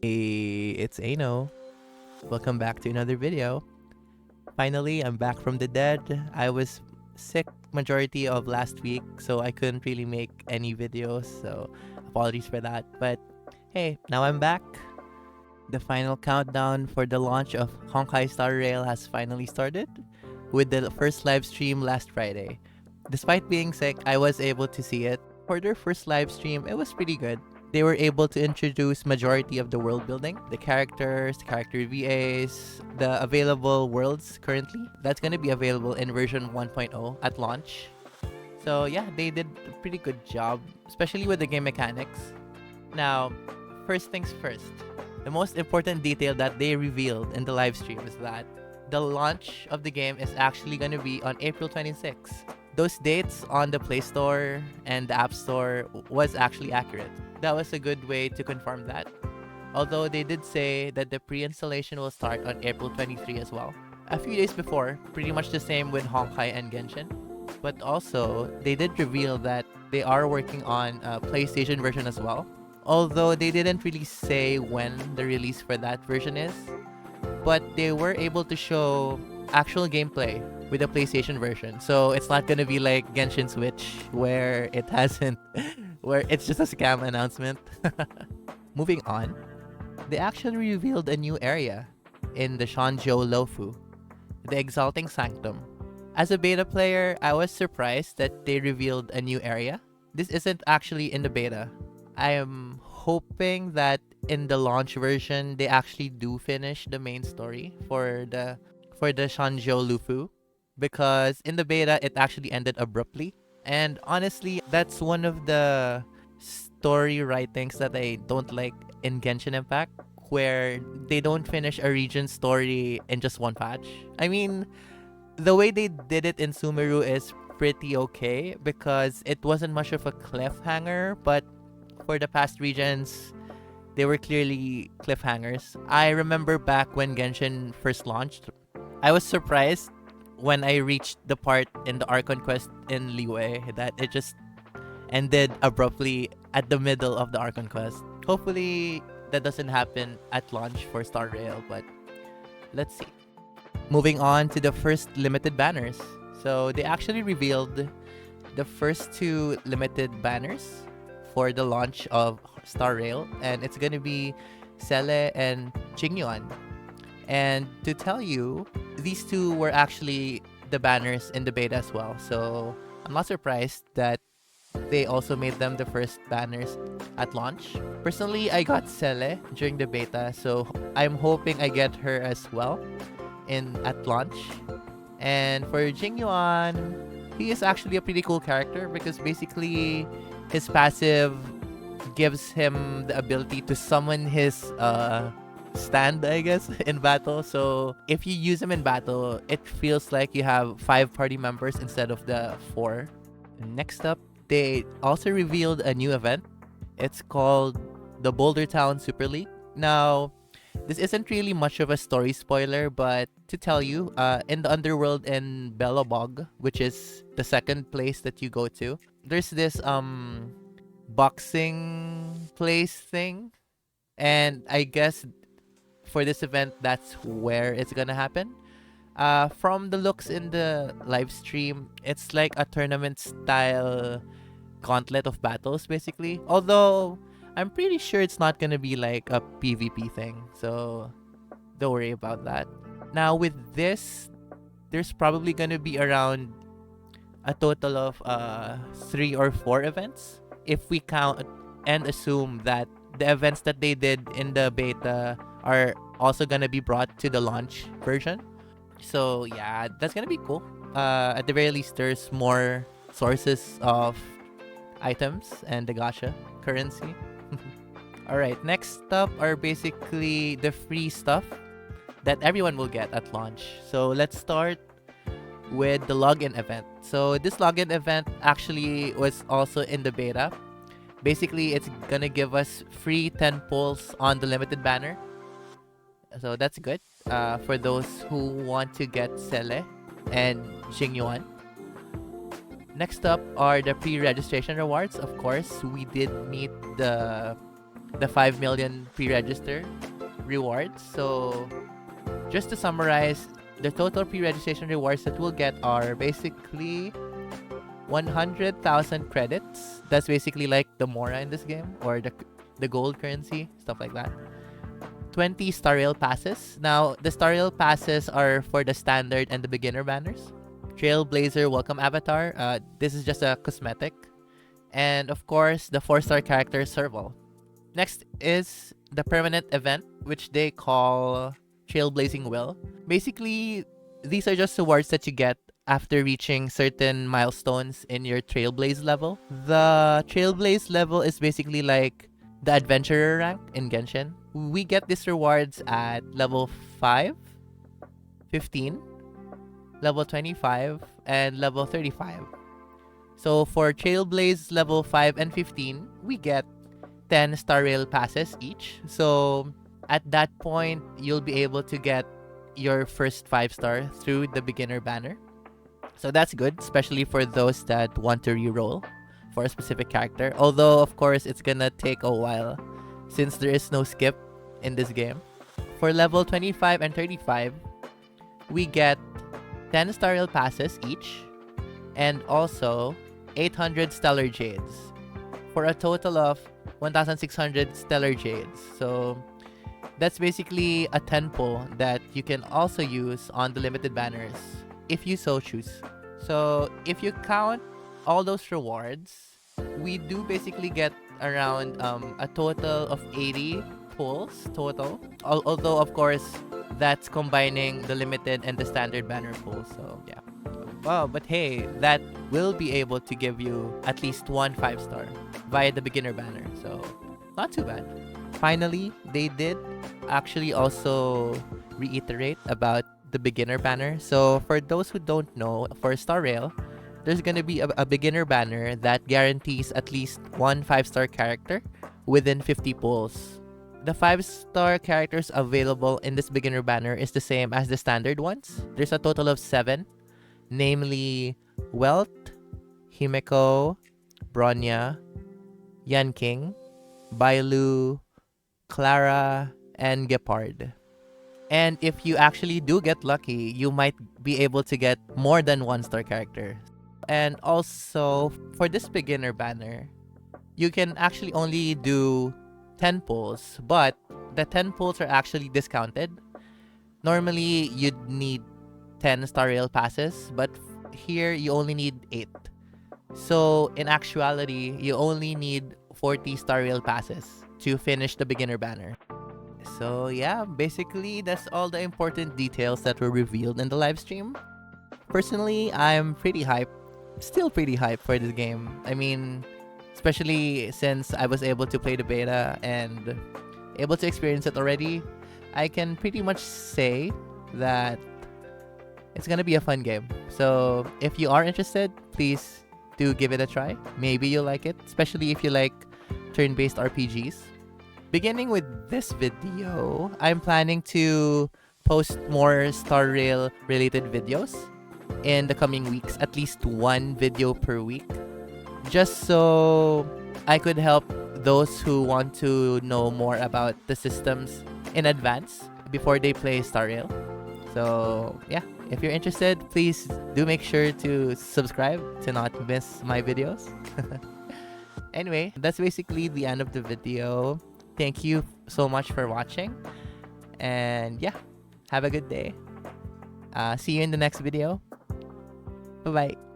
Hey, it's Ano. Welcome back to another video. Finally, I'm back from the dead. I was sick majority of last week, so I couldn't really make any videos, so apologies for that. But hey, now I'm back. The final countdown for the launch of Honkai Star Rail has finally started, with the first live stream last Friday. Despite being sick, I was able to see it. For their first live stream, it was pretty good. They were able to introduce majority of the world building, the characters, the character VAs, the available worlds currently. That's going to be available in version 1.0 at launch. So yeah, they did a pretty good job, especially with the game mechanics. Now, first things first. The most important detail that they revealed in the live stream is that the launch of the game is actually going to be on April 26th. Those dates on the Play Store and the App Store was actually accurate. That was a good way to confirm that. Although they did say that the pre-installation will start on April 23 as well. A few days before, pretty much the same with Honkai and Genshin. But also, they did reveal that they are working on a PlayStation version as well. Although they didn't really say when the release for that version is. But they were able to show actual gameplay with the PlayStation version. So it's not gonna be like Genshin Switch where it hasn't where it's just a scam announcement. Moving on, they actually revealed a new area in the Shanzhou Lofu, the Exalting Sanctum. As a beta player, I was surprised that they revealed a new area. This isn't actually in the beta. I am hoping that in the launch version they actually do finish the main story for the Shanzhou Lufu, because in the beta it actually ended abruptly. And honestly, that's one of the story writings that I don't like in Genshin Impact, where they don't finish a region story in just one patch. I mean, the way they did it in Sumeru is pretty okay because it wasn't much of a cliffhanger, but for the past regions, they were clearly cliffhangers. I remember back when Genshin first launched, I was surprised when I reached the part in the Archon quest in Liyue that it just ended abruptly at the middle of the Archon quest. Hopefully that doesn't happen at launch for Star Rail, but let's see. Moving on to the first limited banners. So they actually revealed the first two limited banners for the launch of Star Rail, and it's gonna be Cele and Jingyuan. And to tell you, these two were actually the banners in the beta as well. So I'm not surprised that they also made them the first banners at launch. Personally, I got Cele during the beta, so I'm hoping I get her as well at launch. And for Jingyuan, he is actually a pretty cool character because basically his passive gives him the ability to summon his stand, I guess, in battle. So if you use him in battle, it feels like you have 5 party members instead of the 4. Next up, they also revealed a new event. It's called the Boulder Town Super League. Now, this isn't really much of a story spoiler, but to tell you, in the underworld in Belobog, which is the second place that you go to, there's this boxing place thing. And I guess for this event, that's where it's gonna happen. From the looks in the live stream, it's like a tournament style gauntlet of battles, basically. Although I'm pretty sure it's not gonna be like a PvP thing, so don't worry about that. Now with this, there's probably gonna be around a total of 3 or 4 events if we count and assume that the events that they did in the beta are also gonna be brought to the launch version. So yeah, that's gonna be cool. At the very least, there's more sources of items and the gacha currency. Alright, next up are basically the free stuff that everyone will get at launch. So let's start with the login event. So this login event actually was also in the beta. Basically, it's gonna give us free 10 pulls on the limited banner. So that's good for those who want to get Cele and Jingyuan. Next up are the pre-registration rewards. Of course, we did meet the the 5 million pre-register rewards. So just to summarize, the total pre-registration rewards that we'll get are basically 100,000 credits. That's basically like the Mora in this game, or the gold currency, stuff like that. 20 Star Rail passes. Now, the Star Rail passes are for the standard and the beginner banners. Trailblazer welcome avatar. This is just a cosmetic. And of course, the 4-star character Serval. Next is the permanent event, which they call Trailblazing Will. Basically, these are just awards that you get after reaching certain milestones in your Trailblaze level. The Trailblaze level is basically like the adventurer rank in Genshin. We get these rewards at level 5, 15, level 25, and level 35. So for Trailblaze level 5 and 15, we get 10 Star Rail passes each. So at that point, you'll be able to get your first 5-star through the beginner banner. So that's good, especially for those that want to reroll for a specific character. Although, of course, it's gonna take a while since there is no skip in this game. For level 25 and 35, we get 10 Star Rail passes each, and also 800 Stellar Jades, for a total of 1,600 Stellar Jades. So that's basically a 10 pull that you can also use on the limited banners if you so choose. So if you count all those rewards, we do basically get around a total of 80 pulls total. Although, of course, that's combining the limited and the standard banner pulls. So yeah. Wow, but hey, that will be able to give you at least one 5-star via the beginner banner. So not too bad. Finally, they did actually also reiterate about the beginner banner. So for those who don't know, for Star Rail, there's gonna be a beginner banner that guarantees at least one 5-star character within 50 pulls. The 5-star characters available in this beginner banner is the same as the standard ones. There's a total of 7, namely Welt, Himeko, Bronya, Yanking, Bailu, Clara, and Gepard. And if you actually do get lucky, you might be able to get more than 1-star character. And also, for this beginner banner, you can actually only do 10 pulls, but the 10 pulls are actually discounted. Normally, you'd need 10 Star Rail passes, but here you only need 8. So in actuality, you only need 40 Star Rail passes to finish the beginner banner. So yeah, basically that's all the important details that were revealed in the live stream. Personally, I'm pretty hyped. Still pretty hyped for this game. I mean, especially since I was able to play the beta and able to experience it already, I can pretty much say that it's gonna be a fun game. So if you are interested, please do give it a try. Maybe you'll like it, especially if you like turn-based RPGs. Beginning with this video, I'm planning to post more Star Rail related videos in the coming weeks, at least one video per week, just so I could help those who want to know more about the systems in advance before they play Star Rail. So yeah, if you're interested, please do make sure to subscribe to not miss my videos. Anyway, that's basically the end of the video. Thank you so much for watching, and yeah, have a good day. See you in the next video. Bye bye.